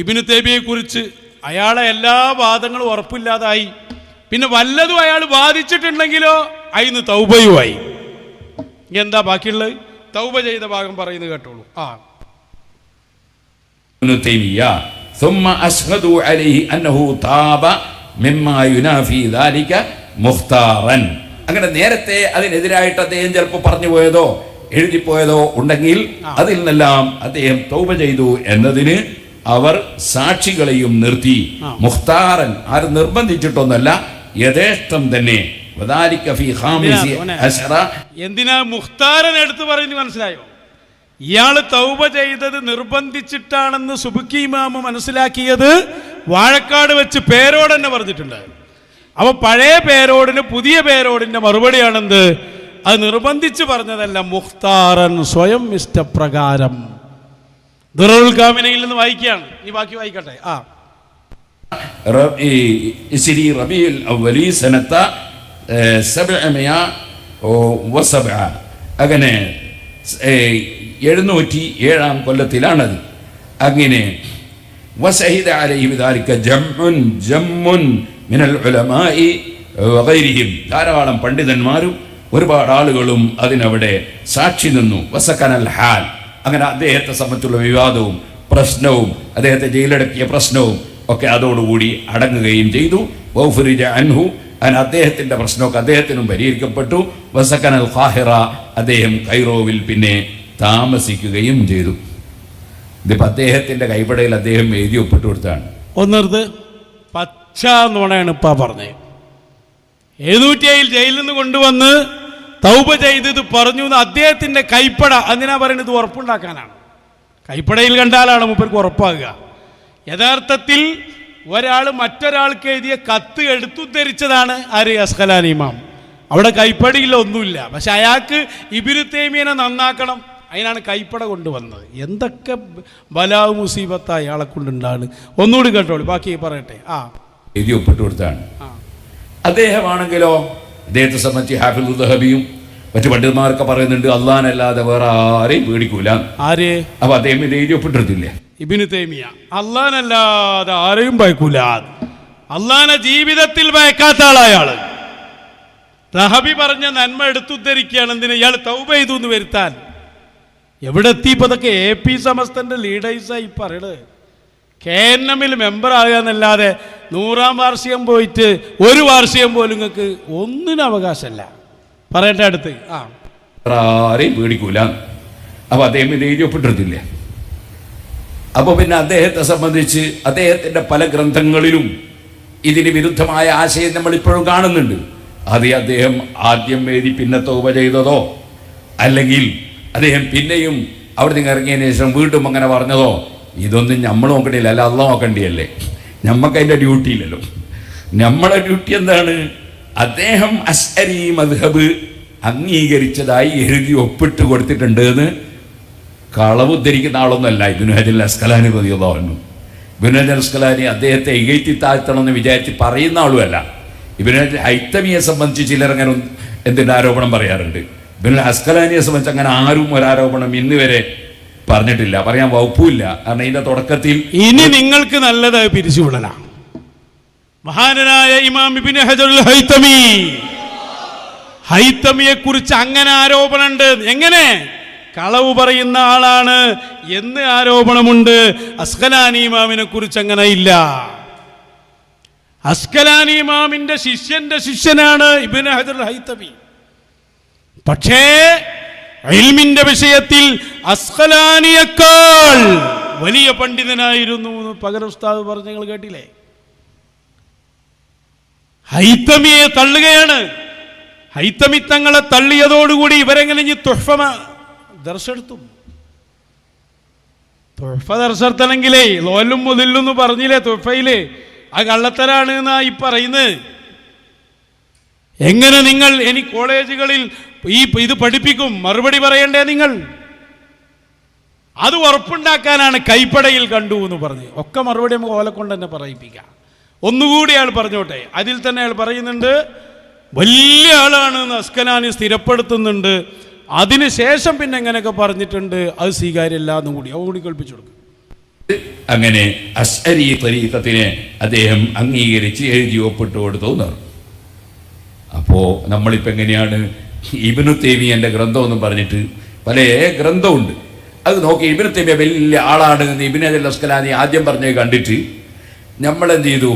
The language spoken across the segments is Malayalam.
ഇബ്നു തൈമിയയെക്കുറിച്ച് അയാളെ എല്ലാ വാദങ്ങളും ഉറപ്പില്ലാതായി. പിന്നെ വല്ലതും അയാൾ വാദിച്ചിട്ടുണ്ടെങ്കിലോ അതിന് തൗബയുമായി. എന്താ ബാക്കിയുള്ളത്? തൗബ ചെയ്ത ഭാഗം പറയുന്നത് കേട്ടോളൂ. ഇബ്നു തൈമിയ ثم أشهدوا عليه أنه تاب مما ينافي ذلك مختارا. അങ്ങനെ നേരത്തെ അതിനെതിരായിട്ട് അദ്ദേഹം ചിലപ്പോൾ പറഞ്ഞു പോയതോ എഴുതിപ്പോയതോ ഉണ്ടെങ്കിൽ അതിൽ നിന്നെല്ലാം അദ്ദേഹം തൗബ ചെയ്തു എന്നതിന് അവർ സാക്ഷികളെയും നിർത്തി. മുഖ്താറൻ, ആരും നിർബന്ധിച്ചിട്ടൊന്നല്ല, യഥേഷ്ടം തന്നെ. എന്തിനാ മുഖ്താരൻ എടുത്ത് പറയുന്നത് മനസ്സിലായോ? ഇയാൾ തൗബ ചെയ്തത് നിർബന്ധിച്ചിട്ടാണെന്ന് സുബുക്കി ഇമാമ് മനസ്സിലാക്കിയത് വാഴക്കാട് വെച്ച് പേരോട് തന്നെ പറഞ്ഞിട്ടുണ്ട്. അപ്പൊ പഴയ പേരോടിന് പുതിയ പേരോടിന്റെ മറുപടിയാണെന്ത്? അത് നിർബന്ധിച്ച് പറഞ്ഞതല്ല, മുഖ്താറൻ, സ്വയം ഇഷ്ടപ്രകാരം. ദുററുൽ കാമിനയിൽ നിന്ന് വായിക്കുകയാണ്. ഈ ബാക്കി വായിക്കട്ടെ. റബീഉൽ അവ്വലി സനത 707 അങ്ങനെ 707 കൊല്ലത്തിലാണത്. അങ്ങനെ വസഹിദ അലൈഹി ബിദാലിക ജമ്മുൻ മിനൽ ഉലമാഇ വഗൈരിഹിം, ധാരാളം പണ്ഡിതന്മാരും ഒരുപാട് ആളുകളും അതിനവിടെ സാക്ഷി നിന്നു. വസകനൽ ഹാൽ, അങ്ങനെ അദ്ദേഹത്തെ സംബന്ധിച്ചുള്ള വിവാദവും പ്രശ്നവും അദ്ദേഹത്തെ ജയിലടക്കിയ പ്രശ്നവും ഒക്കെ അതോടുകൂടി അടങ്ങുകയും ചെയ്തു. വൗഫുരിജ അൻഹു, അങ്ങനെ അദ്ദേഹത്തിന്റെ പ്രശ്നമൊക്കെ അദ്ദേഹത്തിനും പരിഹരിക്കപ്പെട്ടു. വസകനൽ ഖാഹിറ, അദ്ദേഹം കൈറോവിൽ പിന്നെ താമസിക്കുകയും ചെയ്തു. ഇതിപ്പോ അദ്ദേഹത്തിന്റെ കൈപ്പടയിൽ അദ്ദേഹം എഴുതി ഒപ്പിട്ട് കൊടുത്താണ്. ഒന്നിർത്ത് പച്ച നുണയാണ് ഇപ്പാ പറഞ്ഞത്. 707 ജയിലിൽ നിന്ന് കൊണ്ടുവന്ന് തൗബ ചെയ്തത് പറഞ്ഞു. അദ്ദേഹത്തിന്റെ കൈപ്പട എന്തിനാ പറയുന്നത്? ഉറപ്പുണ്ടാക്കാനാണ്. കൈപ്പടയിൽ കണ്ടാലാണ് മൂപ്പർക്ക് ഉറപ്പാകുക. യഥാർത്ഥത്തിൽ ഒരാൾ മറ്റൊരാൾക്ക് എഴുതിയ കത്ത് എടുത്തുദ്ധരിച്ചതാണ് ആര്? അസ്ഖലാനി ഇമാം. അവിടെ കൈപ്പടയിൽ ഒന്നുമില്ല. പക്ഷെ അയാൾക്ക് ഇബ്നു തൈമിയനെ നന്നാക്കണം, അതിനാണ് കൈപ്പട കൊണ്ടുവന്നത്. എന്തൊക്കെ ബലാവ് മുസീബത്ത് അയാളെ കൊണ്ടുണ്ടാണ്. ഒന്നുകൂടി കേട്ടോളൂ, ബാക്കി പറയട്ടെ. എഴുതി ഒപ്പിട്ട് കൊടുത്താണ്. അദ്ദേഹമാണെങ്കിലോ അദ്ദേഹത്തെ സംബന്ധിച്ച് ഹാഫിദുൽ ദഹബിയും മറ്റു പണ്ഡിതന്മാരൊക്കെ പറയുന്നുണ്ട്, അള്ളാഹനല്ലാതെ വേറെ ആരെയും പേടിക്കൂല. ആര്? അപ്പൊ അദ്ദേഹം എഴുതി ഒപ്പിട്ടിരുന്നില്ലേ? ഇബ്നു തൈമിയ അള്ളാഹനല്ലാതെ ആരെയും ഭയക്കൂല. അള്ളാഹനെ ജീവിതത്തിൽ ഭയക്കാത്ത ആളായാള്. ദഹബി പറഞ്ഞ നന്മ എടുത്തുദ്ധരിക്കുകയാണ്. എന്തിനാ? ഇയാൾ തൗബ ചെയ്തു എന്ന് വരുത്താൻ. എവിടെ എത്തിയപ്പോൾ അതൊക്കെ AP സമസ്തന്റെ ലീഡേഴ്സായി പറയണത്. KNM-ൽ മെമ്പർ ആകുക എന്നല്ലാതെ 100ാം വാർഷികം പോയിട്ട് ഒരു വാർഷികം പോലും നിങ്ങൾക്ക് ഒന്നിനും അവകാശമല്ല. പറയട്ടെ അടുത്ത്. ആരെയും പേടിക്കൂല. അപ്പൊ അദ്ദേഹം എഴുതി ഒപ്പിട്ടിരുന്നില്ലേ? അപ്പൊ പിന്നെ അദ്ദേഹത്തെ സംബന്ധിച്ച് അദ്ദേഹത്തിന്റെ പല ഗ്രന്ഥങ്ങളിലും ഇതിന് വിരുദ്ധമായ ആശയം നമ്മൾ ഇപ്പോഴും കാണുന്നുണ്ട്. അത് അദ്ദേഹം ആദ്യം എഴുതി പിന്നെ തൗബ ചെയ്തതോ, അല്ലെങ്കിൽ അദ്ദേഹം പിന്നെയും അവിടെ നിന്ന് ഇറങ്ങിയതിന് ശേഷം വീണ്ടും അങ്ങനെ പറഞ്ഞതോ, ഇതൊന്നും നമ്മൾ നോക്കണ്ടില്ല. അല്ല, അള്ളാഹ് നോക്കണ്ടിയല്ലേ? നമുക്ക് അതിൻ്റെ ഡ്യൂട്ടി ഇല്ലല്ലോ. നമ്മളെ ഡ്യൂട്ടി എന്താണ്? അദ്ദേഹം അശ്അരി മദ്ഹബ് അംഗീകരിച്ചതായി എഴുതി ഒപ്പിട്ട് കൊടുത്തിട്ടുണ്ട് എന്ന് കളവ് ഉദ്ധരിക്കുന്ന ആളൊന്നുമല്ല ഇബ്നു ഹജർ അസ്ഖലാനി റളിയല്ലാഹു അൻഹു. ഇബ്നു ഹജർ അസ്ഖലാനി അദ്ദേഹത്തെ ഇകഴ്ത്തി താഴ്ത്തണമെന്ന് വിചാരിച്ച് പറയുന്ന ആളുമല്ല. ഇബ്നു ഹജർ ഹൈത്തമിയെ സംബന്ധിച്ച് ചിലർ അങ്ങനെ എന്തിൻ്റെ ആരോപണം പറയാറുണ്ട്. ഇബ്നു അസ്ഖലാനിയെ സംബന്ധിച്ച് അങ്ങനെ ആരും ഒരാരോപണം ഇന്ന് വരെ പറഞ്ഞിട്ടില്ല, പറയാൻ വകുപ്പില്ല. കാരണം ഇതിന്റെ തുടക്കത്തിൽ ഇനി നിങ്ങൾക്ക് നല്ലത് പിരിച്ചുവിടലാണ്. മഹാനായ ഇമാം ഇബ്നു ഹജറുൽ ഹൈത്തമിയെ കുറിച്ച് അങ്ങനെ ആരോപണമുണ്ട്. എങ്ങനെ? കളവ് പറയുന്ന ആളാണ് എന്ന് ആരോപണമുണ്ട്. അസ്ഖലാനി ഇമാമിനെ കുറിച്ച് അങ്ങനെ ഇല്ല. അസ്ഖലാനി ഇമാമിന്റെ ശിഷ്യന്റെ ശിഷ്യനാണ് ഇബ്നു ഹജറുൽ ഹൈത്തമി. പക്ഷേ ഇൽമിന്റെ വിഷയത്തിൽ അസ്ഖലാനിയേക്കാൾ വലിയ പണ്ഡിതനായിരുന്നു എന്ന് പകരം ഉസ്താദ് പറഞ്ഞ നിങ്ങൾ കേട്ടില്ലേ? ഹൈത്തമിയെ തള്ളുകയാണ്. ഹൈത്തമി തങ്ങളെ തള്ളിയതോടുകൂടി ഇവരെങ്ങനെ തുഹ്ഫ ദർശെടുത്തു. തുഹ്ഫ ദർശെടുത്തണെങ്കിലേ ലോലും മുതലെന്ന് പറഞ്ഞില്ലേ തുഹ്ഫയില്? ആ കള്ളത്തരാണ് എന്നാ ഈ പറയുന്നത്. എങ്ങനെ നിങ്ങൾ ഇനി കോളേജുകളിൽ ഇത് പഠിപ്പിക്കും? മറുപടി പറയണ്ടേ നിങ്ങൾ? അത് ഉറപ്പുണ്ടാക്കാനാണ് കൈപ്പടയിൽ കണ്ടു എന്ന് പറഞ്ഞ് ഒക്കെ മറുപടി നമുക്ക് ഓലെ കൊണ്ട് തന്നെ പറയിപ്പിക്കാം. ഒന്നുകൂടി അയാൾ പറഞ്ഞോട്ടെ. അതിൽ തന്നെ അയാൾ പറയുന്നുണ്ട്, വലിയ ആളാണ് എന്ന് അസ്ഖലാനി സ്ഥിരപ്പെടുത്തുന്നുണ്ട്. അതിനുശേഷം പിന്നെ എങ്ങനെയൊക്കെ പറഞ്ഞിട്ടുണ്ട്, അത് സ്വീകാര്യമല്ല എന്നും കൂടി കേൾപ്പിച്ചു കൊടുക്കും. അങ്ങനെ അശ്അരി തരീഖത്തിനെ അദ്ദേഹം അംഗീകരിച്ച് എഴുതി ഒപ്പിട്ട് കൊടുത്തു എന്നാണ്. അപ്പോൾ നമ്മളിപ്പോൾ എങ്ങനെയാണ് ഇബ്നു തൈമിയ്യന്റെ ഗ്രന്ഥം എന്ന് പറഞ്ഞിട്ട് പല ഗ്രന്ഥമുണ്ട്, അത് നോക്കി ഇബ്നു തൈമിയ്യ വലിയ ആളാണ് എന്ന് ഇബ്നു ഹജർ അസ്കലാനി ആദ്യം പറഞ്ഞത് കണ്ടിട്ട് നമ്മളെന്ത് ചെയ്തു,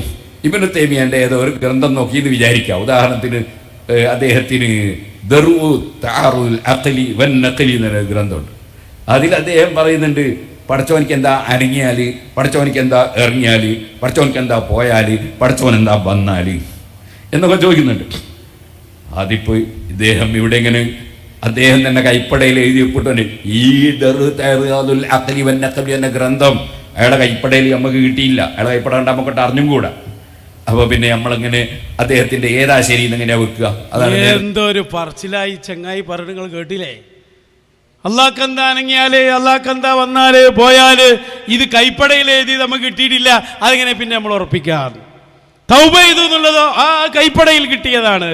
ഇബ്നു തൈമിയ്യന്റെ ഏതോ ഒരു ഗ്രന്ഥം നോക്കി എന്ന് വിചാരിക്കാം. ഉദാഹരണത്തിന് അദ്ദേഹത്തിന് ദർഉ തഅറുൽ അഖ്ലി വൻ നഖ്ലി എന്നൊരു ഗ്രന്ഥമുണ്ട്. അതിൽ അദ്ദേഹം പറയുന്നുണ്ട്, പടച്ചവനിക്ക് എന്താ അനങ്ങിയാൽ, പടച്ചവനിക്ക് എന്താ ഇറങ്ങിയാൽ, പടച്ചവനിക്ക് എന്താ പോയാൽ, പടച്ചവൻ എന്താ വന്നാൽ എന്നൊക്കെ ചോദിക്കുന്നുണ്ട്. അതിപ്പോൾ ഇദ്ദേഹം ഇവിടെ ഇങ്ങനെ അദ്ദേഹം തന്നെ കൈപ്പടയിൽ എഴുതി ഒപ്പിട്ടുണ്ട്. ഈ ദർഉൽ അഖ്ലി വൻ നഖ്ലി എന്ന ഗ്രന്ഥം അയാളുടെ കൈപ്പടയിൽ നമുക്ക് കിട്ടിയില്ല, അയാളെ കൈപ്പട കണ്ടാൽ നമുക്കൊട്ട് അറിഞ്ഞും കൂടാ. അപ്പോൾ പിന്നെ നമ്മളെങ്ങനെ അദ്ദേഹത്തിന്റെ ഏതാ ശരി എന്നെങ്ങനെയാ വെക്കുക? അതാണ് എന്തോ ഒരു പറച്ചിലായി ചങ്ങായി പറഞ്ഞു, നിങ്ങൾ കേട്ടില്ലേ? അള്ളാഹ്ക്കെന്താ അനങ്ങിയാല്, അള്ളാഹ്ക്കെന്താ വന്നാല് പോയാല്, ഇത് കൈപ്പടയിൽ എഴുതി നമുക്ക് കിട്ടിയിട്ടില്ല, അതെങ്ങനെ പിന്നെ നമ്മൾ ഉറപ്പിക്കാം? തൗബ ചെയ്തു എന്നുള്ളതോ ആ കൈപ്പടയിൽ കിട്ടിയതാണ്.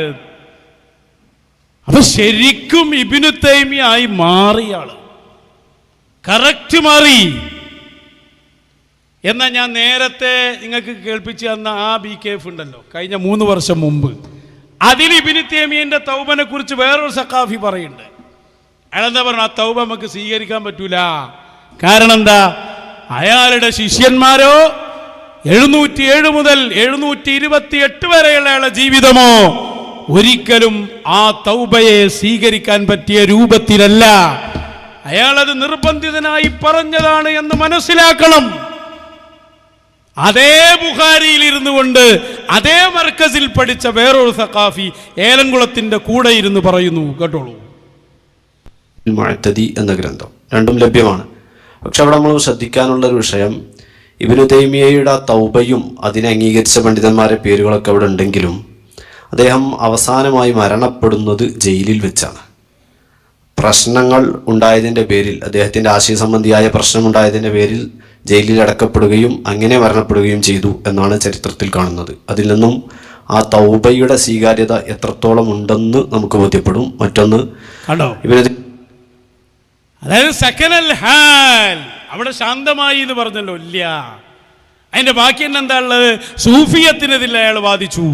അപ്പൊ ശരിക്കും ഇബ്നു തൈമിയ്യ ആയി മാറിയാള്, കറക്റ്റ് മാറി. എന്നാൽ ഞാൻ നേരത്തെ നിങ്ങൾക്ക് കേൾപ്പിച്ചു തന്ന ആ BKF ഉണ്ടല്ലോ, കഴിഞ്ഞ 3 വർഷം മുമ്പ്, അതിൽ ഇബ്നു തൈമിയ്യന്റെ തൗബനെ കുറിച്ച് വേറൊരു സഖാഫി പറയുന്നുണ്ട്. അയാളെന്താ പറഞ്ഞു, ആ തൗബ നമുക്ക് സ്വീകരിക്കാൻ പറ്റൂല. കാരണം എന്താ, അയാളുടെ ശിഷ്യന്മാരോ 707 മുതൽ 728 വരെയുള്ള അയാളുടെ ജീവിതമോ ഒരിക്കലും ആ തൗബയെ സ്വീകരിക്കാൻ പറ്റിയ രൂപത്തിലല്ല. അയാളത് നിർബന്ധിതനായി പറഞ്ഞതാണ് എന്ന് മനസ്സിലാക്കണം. അതേ ബുഖാരിയിൽ ഇരുന്നു കൊണ്ട് അതേ മർക്കസിൽ പഠിച്ച വേറൊരു സഖാഫി ഏലംകുളത്തിന്റെ കൂടെ ഇരുന്ന് പറയുന്നു, കേട്ടോളൂ. മുഅ്തദി എന്ന ഗ്രന്ഥം രണ്ടും ലഭ്യമാണ്. പക്ഷെ അവിടെ നമ്മൾ ശ്രദ്ധിക്കാനുള്ള ഒരു വിഷയം, ഇബ്നു തൈമിയ്യയുടെ തൗബയും അതിനെ അംഗീകരിച്ച പണ്ഡിതന്മാരുടെ പേരുകളൊക്കെ അവിടെ ഉണ്ടെങ്കിലും അദ്ദേഹം അവസാനമായി മരണപ്പെടുന്നത് ജയിലിൽ വെച്ചാണ്. പ്രശ്നങ്ങൾ ഉണ്ടായതിൻ്റെ പേരിൽ, അദ്ദേഹത്തിൻ്റെ ആശയ സംബന്ധിയായ പ്രശ്നമുണ്ടായതിൻ്റെ പേരിൽ ജയിലിൽ അടക്കപ്പെടുകയും അങ്ങനെ മരണപ്പെടുകയും ചെയ്തു എന്നാണ് ചരിത്രത്തിൽ കാണുന്നത്. അതിൽ നിന്നും ആ തൗബയുടെ സ്വീകാര്യത എത്രത്തോളം ഉണ്ടെന്ന് നമുക്ക് ബോധ്യപ്പെടും. മറ്റൊന്ന്, അതായത് സെക്കൻഡ് ഹാൽ അവിടെ ശാന്തമായി എന്ന് പറഞ്ഞല്ലോ, ഇല്ല. അതിന്റെ ബാക്കി തന്നെ എന്താ ഉള്ളത്? സൂഫിയത്തിനെതിരെ അയാൾ വാദിച്ചു,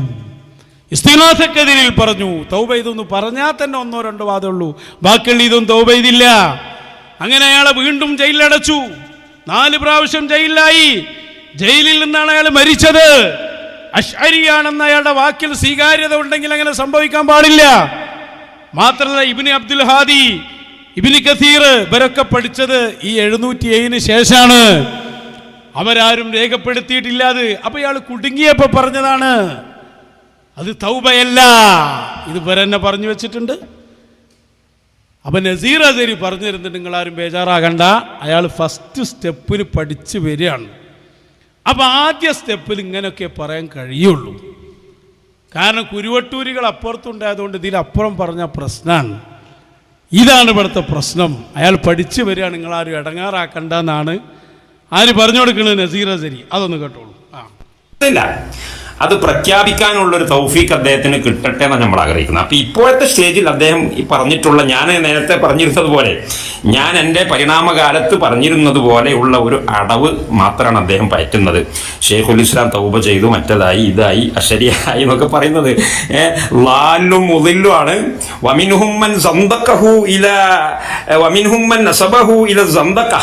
ഇസ്തിഗ്ഹാസക്കെതിരിൽ പറഞ്ഞു. തൗബ ഇതൊന്നും പറഞ്ഞാൽ തന്നെ 1-2 വാദമുള്ളൂ, ബാക്കിയുള്ള ഇതൊന്നും തൗബ ചെയ്തില്ല. അങ്ങനെ അയാളെ വീണ്ടും ജയിലിലടച്ചു. 4 പ്രാവശ്യം ജയിലിലായി. ജയിലിൽ നിന്നാണ് അയാൾ മരിച്ചത്. അശ്അരിയാണെന്ന അയാളുടെ വാക്കിൽ സ്വീകാര്യത ഉണ്ടെങ്കിൽ അങ്ങനെ സംഭവിക്കാൻ പാടില്ല. മാത്രമല്ല, ഇബ്നു അബ്ദുൽ ഹാദി, ഇബ്നു കസീർ ഇവരൊക്കെ പഠിച്ചത് ഈ 707 ശേഷമാണ്. അവരാരും രേഖപ്പെടുത്തിയിട്ടില്ല അത്. അപ്പൊ ഇയാൾ കുടുങ്ങിയപ്പോ പറഞ്ഞതാണ്, അത് തൗബയല്ല, ഇത് ഇവരെന്നെ പറഞ്ഞു വെച്ചിട്ടുണ്ട്. അപ്പൊ നസീർ അസരി പറഞ്ഞു തരുന്നുണ്ട്, നിങ്ങളാരും ബേജാറാകണ്ട, അയാൾ ഫസ്റ്റ് സ്റ്റെപ്പിൽ പഠിച്ചു വരികയാണ്. അപ്പൊ ആദ്യ സ്റ്റെപ്പിൽ ഇങ്ങനെയൊക്കെ പറയാൻ കഴിയുള്ളൂ. കാരണം കുരുവട്ടൂരികൾ അപ്പുറത്തുണ്ടായതുകൊണ്ട് ഇതിലപ്പുറം പറഞ്ഞ പ്രശ്നമാണ്. ഇതാണ് ഇവിടുത്തെ പ്രശ്നം. അയാൾ പഠിച്ചു വരികയാണ്, നിങ്ങളാരും ഇടങ്ങാറാക്കണ്ട എന്നാണ് ആര് പറഞ്ഞു കൊടുക്കുന്നത്? നസീർ അസരി. അതൊന്ന് കേട്ടോളൂ. അത് പ്രഖ്യാപിക്കാനുള്ളൊരു തൗഫീഖ് അദ്ദേഹത്തിന് കിട്ടട്ടെ എന്നാണ് നമ്മൾ ആഗ്രഹിക്കുന്നത്. അപ്പോൾ ഇപ്പോഴത്തെ സ്റ്റേജിൽ അദ്ദേഹം ഈ പറഞ്ഞിട്ടുള്ള, ഞാൻ നേരത്തെ പറഞ്ഞിരുന്നത് പോലെ, ഞാൻ എൻ്റെ പരിണാമകാലത്ത് പറഞ്ഞിരുന്നത് പോലെയുള്ള ഒരു അടവ് മാത്രമാണ് അദ്ദേഹം പയറ്റുന്നത്. ഷെയ്ഖുൽ ഇസ്ലാം തൗബ ചെയ്തു, മറ്റേതായി, ഇതായി, അശരിയായി എന്നൊക്കെ പറയുന്നത് ലാലും മുദില്ലും ആണ്. വമിൻഹുമ്മൻ സന്തഖഹു ഇല വമിൻഹുമ്മൻ നസബഹു ഇല സന്തഖ.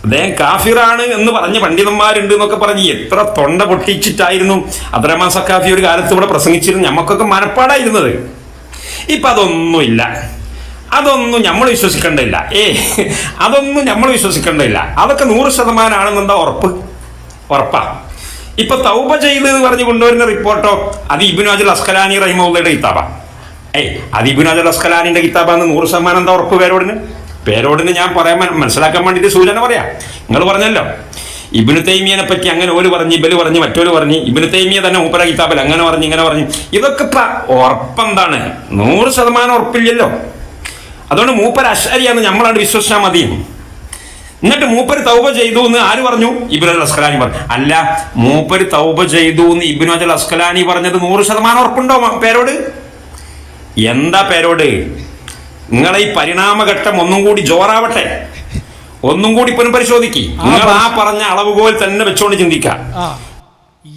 അദ്ദേഹം കാഫിറാണ് എന്ന് പറഞ്ഞ പണ്ഡിതന്മാരുണ്ട് എന്നൊക്കെ പറഞ്ഞ് എത്ര തൊണ്ട പൊട്ടിച്ചിട്ടായിരുന്നു അബ്ദുറഹ്മാൻ സഖാഫി ഒരു കാലത്ത് ഇവിടെ പ്രസംഗിച്ചിരുന്നു. നമുക്കൊക്കെ മനപ്പാടായിരുന്നത്. ഇപ്പൊ അതൊന്നുമില്ല, അതൊന്നും നമ്മൾ വിശ്വസിക്കേണ്ടതില്ല. അതൊന്നും നമ്മൾ വിശ്വസിക്കേണ്ടതില്ല. അതൊക്കെ 100% ആണെന്നെന്താ ഉറപ്പാ. ഇപ്പൊ തൗബ ചെയ്ത് എന്ന് പറഞ്ഞ് കൊണ്ടുവരുന്ന റിപ്പോർട്ടോ അത് ഇബ്നു ഹജർ അസ്കലാനി റഹിമഹുള്ളയുടെ കിതാബാ. അത് ഇബ്നു ഹജർ അസ്കലാനിന്റെ കിതാബാന്ന് 100% എന്താ ഉറപ്പ്? പേരോടിന് ഞാൻ പറയാൻ മനസ്സിലാക്കാൻ വേണ്ടിയിട്ട് സൂചന പറയാം. നിങ്ങൾ പറഞ്ഞല്ലോ ഇബ്നു തൈമിയ്യനെ പറ്റി അങ്ങനെ ഓല് പറഞ്ഞ്, ഇബല് പറഞ്ഞ്, മറ്റോല് പറഞ്ഞ്, ഇബ്നു തൈമിയ്യ തന്നെ മൂപ്പര കിതാബിൽ അങ്ങനെ പറഞ്ഞ്, ഇങ്ങനെ പറഞ്ഞ്. ഇതൊക്കെ ഇപ്പൊ ഉറപ്പെന്താണ്? 100% ഉറപ്പില്ലല്ലോ. അതുകൊണ്ട് മൂപ്പര അശ്അരിയാന്ന് നമ്മളാണ് വിശ്വസിച്ചാൽ മതി. എന്നിട്ട് മൂപ്പര് തൗബ ചെയ്തു എന്ന് ആര് പറഞ്ഞു? ഇബ്നു ഹജർ അസ്കലാനി പറഞ്ഞു. അല്ല, മൂപ്പര് തൗബ ചെയ്തു എന്ന് ഇബ്നു ഹജർ അസ്കലാനി പറഞ്ഞത് 100% ഉറപ്പുണ്ടോ പേരോട്? എന്താ പേരോട്? നിങ്ങളെ ഈ പരിണാമഘട്ടം ഒന്നും കൂടി ജോറാവട്ടെ, ഒന്നും കൂടി പുനഃപരിശോധിക്ക്. നിങ്ങൾ ആ പറഞ്ഞ അളവുകോൽ തന്നെ വെച്ചോണ്ട് ചിന്തിക്കാം.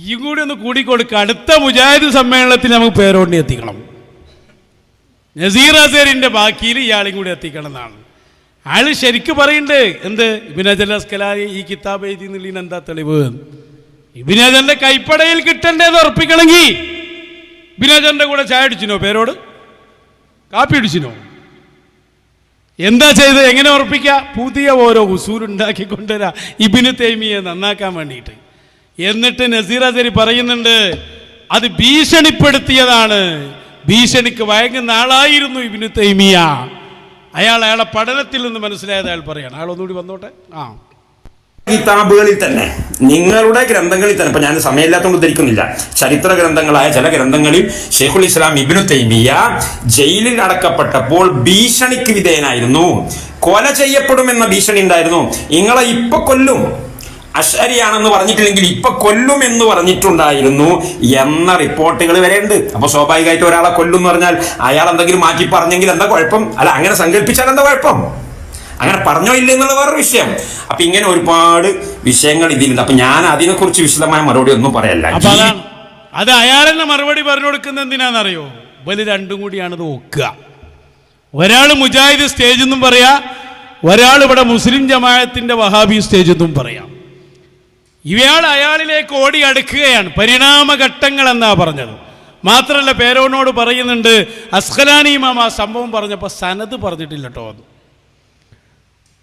ഈ കൂടി ഒന്ന് കൂടിക്കൊടുക്കുക. അടുത്ത മുജാഹിദ് സമ്മേളനത്തിൽ നമുക്ക് പേരോടിനെ എത്തിക്കണം. നസീർ അസറിന്റെ ബാക്കിയിൽ ഇയാളെയും കൂടി എത്തിക്കണം എന്നാണ് അയാൾ ശരിക്കും പറയുന്നുണ്ട്. എന്ത് ഇബ്നു ഹജർ അസ്കലാനി ഈ കിതാബ് എഴുതി എന്നുള്ളതിന് എന്താ തെളിവ്? ഇബ്നു ഹജറിന്റെ കൈപ്പടയിൽ കിട്ടേണ്ടത് ഉറപ്പിക്കണമെങ്കിൽ ഇബ്നു ഹജറിന്റെ കൂടെ ചായ അടിച്ചിനോ? പേരോട് കാപ്പി അടിച്ചിനോ? എന്താ ചെയ്ത്? എങ്ങനെ ഉറപ്പിക്കുക? പുതിയ ഓരോ ഉസൂൽ ഉണ്ടാക്കിക്കൊണ്ടുവരാ ഇബ്നു തൈമിയെ നന്നാക്കാൻ വേണ്ടിയിട്ട്. എന്നിട്ട് നസീർ അസരി പറയുന്നുണ്ട് അത് ഭീഷണിപ്പെടുത്തിയതാണ്, ഭീഷണിക്ക് വഴങ്ങുന്ന ആളായിരുന്നു ഇബ്നു തൈമിയ. അയാളെ പഠനത്തിൽ നിന്ന് മനസ്സിലായത് അയാൾ പറയാണ്. അയാൾ ഒന്നുകൂടി വന്നോട്ടെ. കിതാബുകളിൽ തന്നെ, നിങ്ങളുടെ ഗ്രന്ഥങ്ങളിൽ തന്നെ, ഇപ്പൊ ഞാൻ സമയമില്ലാത്തതുകൊണ്ട് ഉദ്ധരിക്കുന്നില്ല, ചരിത്ര ഗ്രന്ഥങ്ങളായ ചില ഗ്രന്ഥങ്ങളിൽ ഷെയ്ഖുൽ ഇസ്ലാം ഇബ്നു തൈമിയ ജയിലിൽ അടക്കപ്പെട്ടപ്പോൾ ഭീഷണിക്ക് വിധേയനായിരുന്നു. കൊല ചെയ്യപ്പെടുമെന്ന ഭീഷണി ഉണ്ടായിരുന്നു. നിങ്ങളെ ഇപ്പൊ കൊല്ലും, അശ്അരിയാണെന്ന് പറഞ്ഞിട്ടില്ലെങ്കിൽ ഇപ്പൊ കൊല്ലും എന്ന് പറഞ്ഞിട്ടുണ്ടായിരുന്നു എന്ന റിപ്പോർട്ടുകൾ വരെയുണ്ട്. അപ്പൊ സ്വാഭാവികമായിട്ട് ഒരാളെ കൊല്ലും എന്ന് പറഞ്ഞാൽ അയാൾ എന്തെങ്കിലും മാറ്റി പറഞ്ഞെങ്കിൽ എന്താ കുഴപ്പം? അല്ല, അങ്ങനെ സങ്കല്പിച്ചാൽ എന്താ കുഴപ്പം? അങ്ങനെ പറഞ്ഞോ ഇല്ല എന്നുള്ള വേറൊരു വിഷയം. അപ്പൊ ഇങ്ങനെ ഒരുപാട് വിഷയങ്ങൾ ഇതിലുണ്ട്. അപ്പൊ ഞാൻ അതിനെക്കുറിച്ച് വിശദമായ മറുപടി ഒന്നും പറയല്ല. അത് അയാളെന്നെ മറുപടി പറഞ്ഞു കൊടുക്കുന്നത് എന്തിനാണെന്നറിയോ? ഇവര് രണ്ടും കൂടിയാണത് ഒക്കുക. ഒരാൾ മുജാഹിദ് സ്റ്റേജ് എന്നും പറയാ, ഒരാൾ ഇവിടെ മുസ്ലിം ജമാഅത്തിന്റെ വഹാബി സ്റ്റേജ് എന്നും പറയാം. ഇവയാൾ അയാളിലേക്ക് ഓടി അടുക്കുകയാണ്. പരിണാമഘട്ടങ്ങൾ എന്നാ പറഞ്ഞത്. മാത്രമല്ല പേരോനോട് പറയുന്നുണ്ട്, അസ്ഖലാനി ഇമാം ആ സംഭവം പറഞ്ഞപ്പോൾ സനത് പറഞ്ഞിട്ടില്ല കേട്ടോ.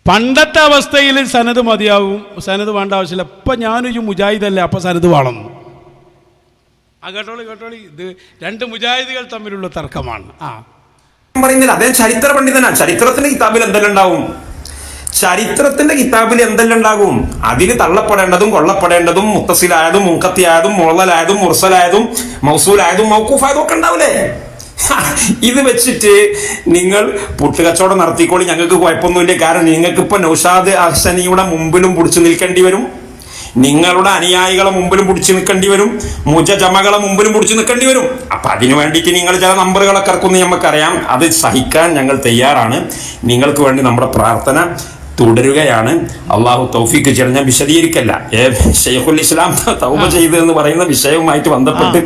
പണ്ടത്തെ അവസ്ഥയിൽ സനത് മതിയാവും, സനത് വേണ്ട ആവശ്യമില്ല. ഇപ്പം ഞാനൊരു മുജാഹിദല്ലേ, അപ്പം സനത് വേണം. കേട്ടോളി, ഇത് രണ്ട് മുജാഹിദുകൾ തമ്മിലുള്ള തർക്കമാണ്. പറയുന്നില്ല, അദ്ദേഹം ചരിത്ര പണ്ഡിതനാണ്. ചരിത്രത്തിന്റെ കിതാബിൽ എന്തെല്ലാം ഉണ്ടാവും? ചരിത്രത്തിന്റെ കിതാബിൽ എന്തെല്ലാം ഉണ്ടാകും? അതിന് തള്ളപ്പെടേണ്ടതും കൊള്ളപ്പെടേണ്ടതും മുത്തസിലായതും മുൻകത്തിയായതും മുളലായതും മുർസലായതും മൗസൂലായതും മൗക്കൂഫായതും ഒക്കെ ഉണ്ടാവില്ലേ? ഇത് വെച്ചിട്ട് നിങ്ങൾ പുട്ടുകച്ചവടം നടത്തിക്കോളി, ഞങ്ങൾക്ക് കുഴപ്പമൊന്നുമില്ല. കാരണം നിങ്ങൾക്ക് ഇപ്പൊ നൗഷാദ് അഹ്സനിയുടെ മുമ്പിലും പിടിച്ചു നിൽക്കേണ്ടി വരും, നിങ്ങളുടെ അനുയായികളെ മുമ്പിലും പിടിച്ചു നിൽക്കേണ്ടി വരും, മുജജമകളെ മുമ്പിലും പിടിച്ചു നിൽക്കേണ്ടി വരും. അപ്പൊ അതിനു വേണ്ടിയിട്ട് നിങ്ങൾ ചില നമ്പറുകളൊക്കെ ഇറക്കുന്നത് നമുക്കറിയാം. അത് സഹിക്കാൻ ഞങ്ങൾ തയ്യാറാണ്. നിങ്ങൾക്ക് വേണ്ടി നമ്മുടെ പ്രാർത്ഥന തുടരുകയാണ്. അള്ളാഹു തൗഫീക്ക് ചെയ്യണം. ഞാൻ വിശദീകരിക്കല്ല. ഷെയ്ഖുൽ ഇസ്ലാം തൗബ ചെയ്ത് എന്ന് പറയുന്ന വിഷയവുമായിട്ട് ബന്ധപ്പെട്ട്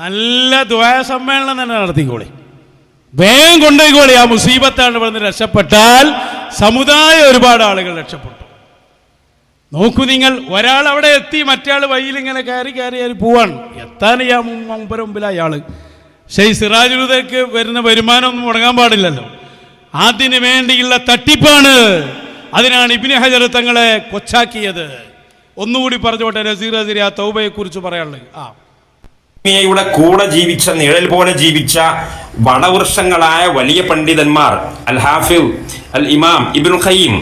നല്ല ദുആ സമ്മേളനം തന്നെ നടത്തിക്കോളി, വേഗം കൊണ്ടുപോയിക്കോളി. ആ മുസീബത്താണ് ഇവിടുന്ന് രക്ഷപ്പെട്ടാൽ സമുദായം ഒരുപാട് ആളുകൾ രക്ഷപ്പെട്ടു. നോക്കൂ നിങ്ങൾ, ഒരാൾ അവിടെ എത്തി, മറ്റേ വഴിയിൽ ഇങ്ങനെ കയറി പോവാണ്. എത്താൻ ഈ മുമ്പിൽ അയാള് സിറാജുലുദക്ക് വരുന്ന വരുമാനമൊന്നും മുടങ്ങാൻ പാടില്ലല്ലോ. അതിന് വേണ്ടിയുള്ള തട്ടിപ്പാണ്. അതിനാണ് ഇബ്നു ഹജർ തങ്ങളെ കൊച്ചാക്കിയത്. ഒന്നുകൂടി പറഞ്ഞോട്ടെ നസീർ അസരി ആ തൗബയെ കുറിച്ച് പറയാനുള്ളത്. യുടെ കൂടെ ജീവിച്ച, നിഴൽ പോലെ ജീവിച്ച വടവൃക്ഷങ്ങളായ വലിയ പണ്ഡിതന്മാർ അൽ ഹാഫിദ് അൽ ഇമാം ഇബ്നു ഖയ്യിം,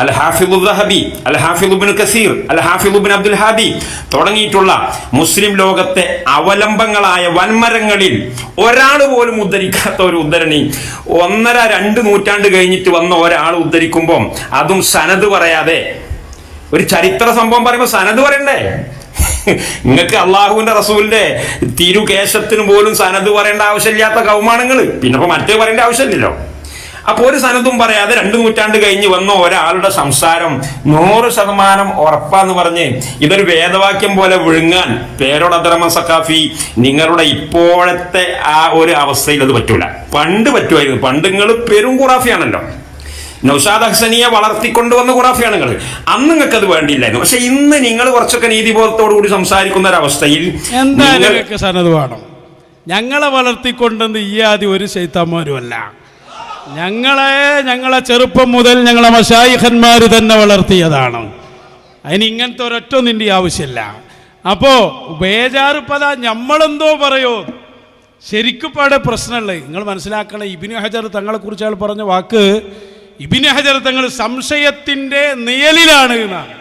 അൽ ഹാഫിദ് ദഹബി, അൽ ഹാഫിദ് ഇബ്നു കസീർ, അൽ ഹാഫിദ് ഇബ്നു അബ്ദുൽ ഹാദി തുടങ്ങിയിട്ടുള്ള മുസ്ലിം ലോകത്തെ അവലംബങ്ങളായ വൻമരങ്ങളിൽ ഒരാൾ പോലും ഉദ്ധരിക്കാത്ത ഒരു ഉദ്ധരണി 1.5-2 നൂറ്റാണ്ട് കഴിഞ്ഞിട്ട് വന്ന ഒരാൾ ഉദ്ധരിക്കുമ്പോൾ അതും സനത് പറയാതെ, ഒരു ചരിത്ര സംഭവം പറയുമ്പോൾ സനത് പറയണ്ടേ? നിങ്ങൾക്ക് അള്ളാഹുവിന്റെ റസൂലിന്റെ തിരുകേശത്തിന് പോലും സനത് പറയേണ്ട ആവശ്യമില്ലാത്ത കൗമാണങ്ങൾ, പിന്നെ ഇപ്പൊ മറ്റേ പറയേണ്ട ആവശ്യമില്ലല്ലോ. അപ്പൊ ഒരു സനതും പറയാതെ 2 നൂറ്റാണ്ട് കഴിഞ്ഞ് വന്ന ഒരാളുടെ സംസാരം 100% ഉറപ്പാന്ന് പറഞ്ഞ് ഇതൊരു വേദവാക്യം പോലെ വിഴുങ്ങാൻ പേരോട് അബ്ദുറഹ്മാൻ സഖാഫി, നിങ്ങളുടെ ഇപ്പോഴത്തെ ആ ഒരു അവസ്ഥയിൽ അത് പറ്റൂല. പണ്ട് പറ്റുമായിരുന്നു. പണ്ട് നിങ്ങൾ പെരും ഖുറാഫിയാണല്ലോ. നൗഷാദ് അഹ്സനിയെ വളർത്തിക്കൊണ്ടുവന്ന ഖുറാഫിയാണ് നിങ്ങൾ. അന്ന് നിങ്ങൾക്ക് അത് വേണ്ടിയില്ലായിരുന്നു. പക്ഷെ ഇന്ന് നിങ്ങൾ കുറച്ചൊക്കെ നീതിബോധത്തോടു കൂടി സംസാരിക്കുന്ന ഒരവസ്ഥയിൽ എന്തായാലും സനത് വേണം. ഞങ്ങളെ വളർത്തിക്കൊണ്ടെന്ന് ഈ ആദ്യം ഒരു ശൈത്താന്മാരുമല്ല. ഞങ്ങളെ ചെറുപ്പം മുതൽ ഞങ്ങളെ മശായിഖന്മാർ തന്നെ വളർത്തിയതാണ്. അതിന് ഇങ്ങനത്തെ ഒരൊറ്റ നിന്റെ ആവശ്യമില്ല. അപ്പോ ബേജാറിപ്പതാ നമ്മളെന്തോ പറയോ, ശരിക്കും പാടെ പ്രശ്നമുള്ളത് നിങ്ങൾ മനസ്സിലാക്കണം. ഇബ്നു ഹജർ തങ്ങളെ കുറിച്ച് അയാൾ പറഞ്ഞ വാക്ക്, ഇബ്നു ഹജർ തങ്ങൾ സംശയത്തിന്റെ നിഴലിലാണ് എന്നാണ്.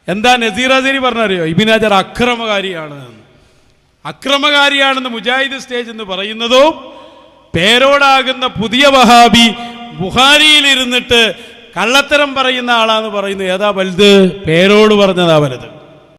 എന്താ നസീർ അസരി പറഞ്ഞറിയോ? ഇബ്നു ഹജർ അക്രമകാരിയാണെന്ന് മുജാഹിദ് സ്റ്റേജ് എന്ന് പറയുന്നതും പേരോടാകുന്ന പുതിയ വഹാബി ബുഖാരിയിൽ ഇരുന്നിട്ട് കള്ളത്തരം പറയുന്ന ആളാന്ന് പറയുന്നത് ഏതാ വലുത്? പേരോട് പറഞ്ഞതാ വലുത്.